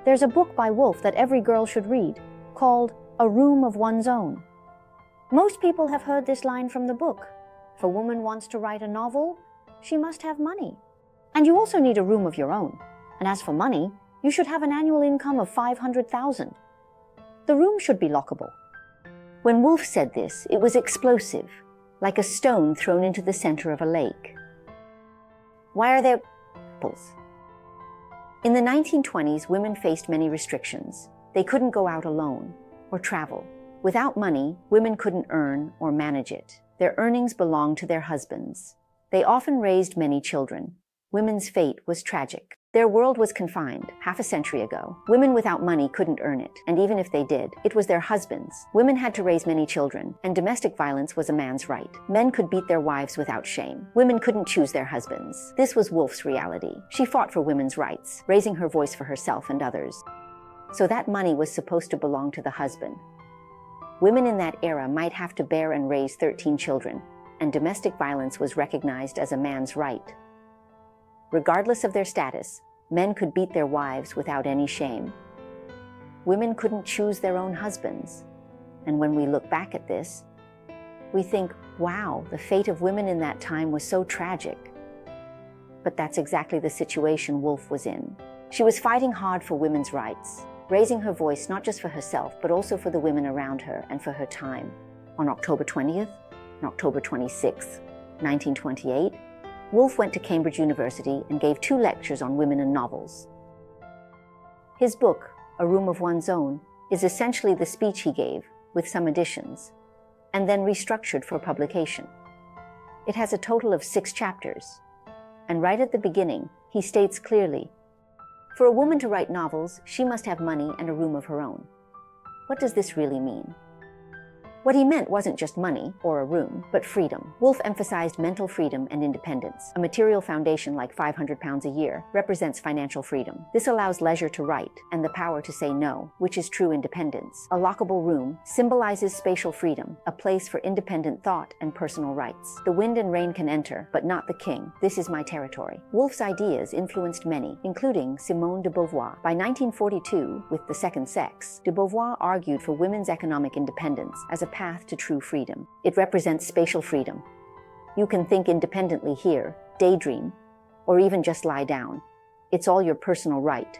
There's a book by Woolf that every girl should read, called A Room of One's Own. Most people have heard this line from the book. If a woman wants to write a novel, she must have money. And you also need a room of your own. And as for money, you should have an annual income of $500,000. The room should be lockable. When Woolf said this, it was explosive, like a stone thrown into the center of a lake. Why are there apples? In the 1920s, women faced many restrictions. They couldn't go out alone or travel. Without money, women couldn't earn or manage it. Their earnings belonged to their husbands. They often raised many children. Women's fate was tragic. Their world was confined. Half a century ago, women without money couldn't earn it, and even if they did, it was their husbands. Women had to raise many children, and domestic violence was a man's right. Men could beat their wives without shame. Women couldn't choose their husbands. This was Woolf's reality. She fought for women's rights, raising her voice for herself and others. So that money was supposed to belong to the husband. Women in that era might have to bear and raise 13 children, and domestic violence was recognized as a man's right. Regardless of their status, men could beat their wives without any shame. Women couldn't choose their own husbands. And when we look back at this, we think, wow, the fate of women in that time was so tragic. But that's exactly the situation Woolf was in. She was fighting hard for women's rights, raising her voice not just for herself, but also for the women around her and for her time. On October 20th and October 26th, 1928, Woolf went to Cambridge University and gave 2 lectures on women and novels. His book, A Room of One's Own, is essentially the speech he gave, with some additions, and then restructured for publication. It has a total of 6 chapters, and right at the beginning, he states clearly, for a woman to write novels, she must have money and a room of her own. What does this really mean? What he meant wasn't just money or a room, but freedom. Woolf emphasized mental freedom and independence. A material foundation like £500 a year represents financial freedom. This allows leisure to write and the power to say no, which is true independence. A lockable room symbolizes spatial freedom, a place for independent thought and personal rights. The wind and rain can enter, but not the king. This is my territory. Woolf's ideas influenced many, including Simone de Beauvoir. By 1942, with The Second Sex, de Beauvoir argued for women's economic independence as a path to true freedom. It represents spatial freedom. You can think independently here, daydream, or even just lie down. It's all your personal right.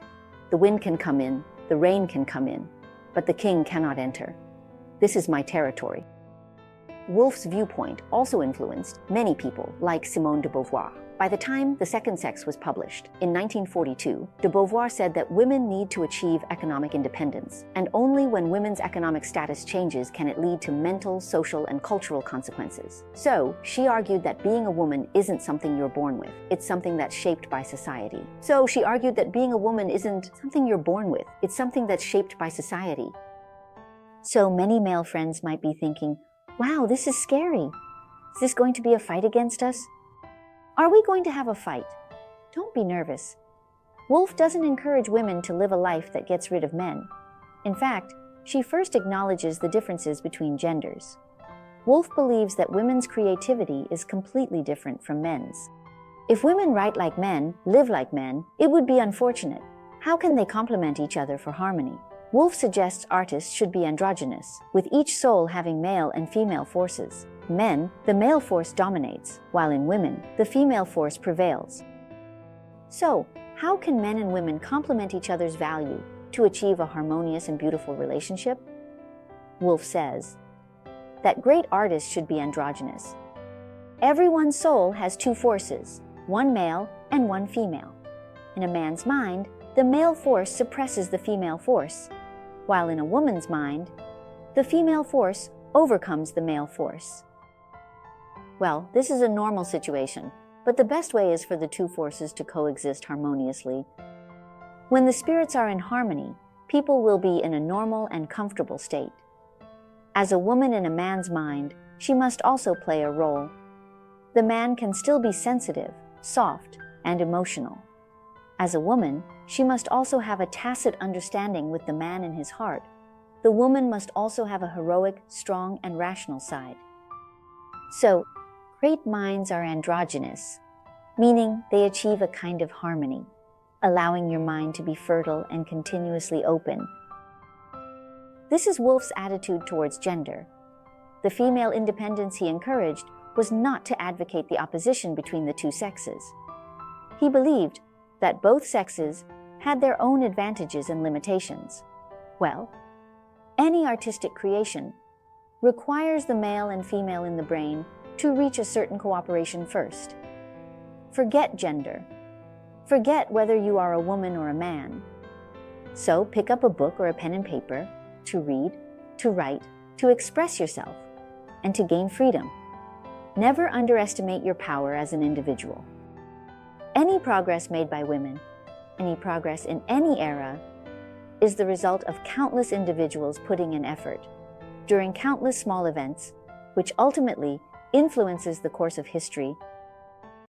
The wind can come in, the rain can come in, but the king cannot enter. This is my territory. Woolf's viewpoint also influenced many people, like Simone de Beauvoir. By the time The Second Sex was published, in 1942, de Beauvoir said that women need to achieve economic independence, and only when women's economic status changes can it lead to mental, social, and cultural consequences. So, she argued that being a woman isn't something you're born with, it's something that's shaped by society. So, she argued that being a woman isn't something you're born with, it's something that's shaped by society. So, many male friends might be thinking, wow, this is scary. Is this going to be a fight against us? Are we going to have a fight? Don't be nervous. Woolf doesn't encourage women to live a life that gets rid of men. In fact, she first acknowledges the differences between genders. Woolf believes that women's creativity is completely different from men's. If women write like men, live like men, it would be unfortunate. How can they complement each other for harmony? Woolf suggests artists should be androgynous, with each soul having male and female forces. Men, the male force dominates, while in women, the female force prevails. So, how can men and women complement each other's value to achieve a harmonious and beautiful relationship? Woolf says that great artists should be androgynous. Everyone's soul has 2 forces, one male and one female. In a man's mind, the male force suppresses the female force, while in a woman's mind, the female force overcomes the male force. Well, this is a normal situation, but the best way is for the 2 forces to coexist harmoniously. When the spirits are in harmony, people will be in a normal and comfortable state. As a woman in a man's mind, she must also play a role. The man can still be sensitive, soft, and emotional. As a woman, she must also have a tacit understanding with the man in his heart. The woman must also have a heroic, strong, and rational side. So, great minds are androgynous, meaning they achieve a kind of harmony. allowing your mind to be fertile and continuously open. This is Woolf's attitude towards gender. The female independence he encouraged was not to advocate the opposition between the two sexes. He believed that both sexes had their own advantages and limitations. Well, any artistic creation requires the male and female in the brain to reach a certain cooperation first. Forget gender. Forget whether you are a woman or a man. So pick up a book or a pen and paper to read, to write, to express yourself, and to gain freedom. Never underestimate your power as an individual. Any progress made by women, any progress in any era, is the result of countless individuals putting in effort during countless small events, which ultimately influences the course of history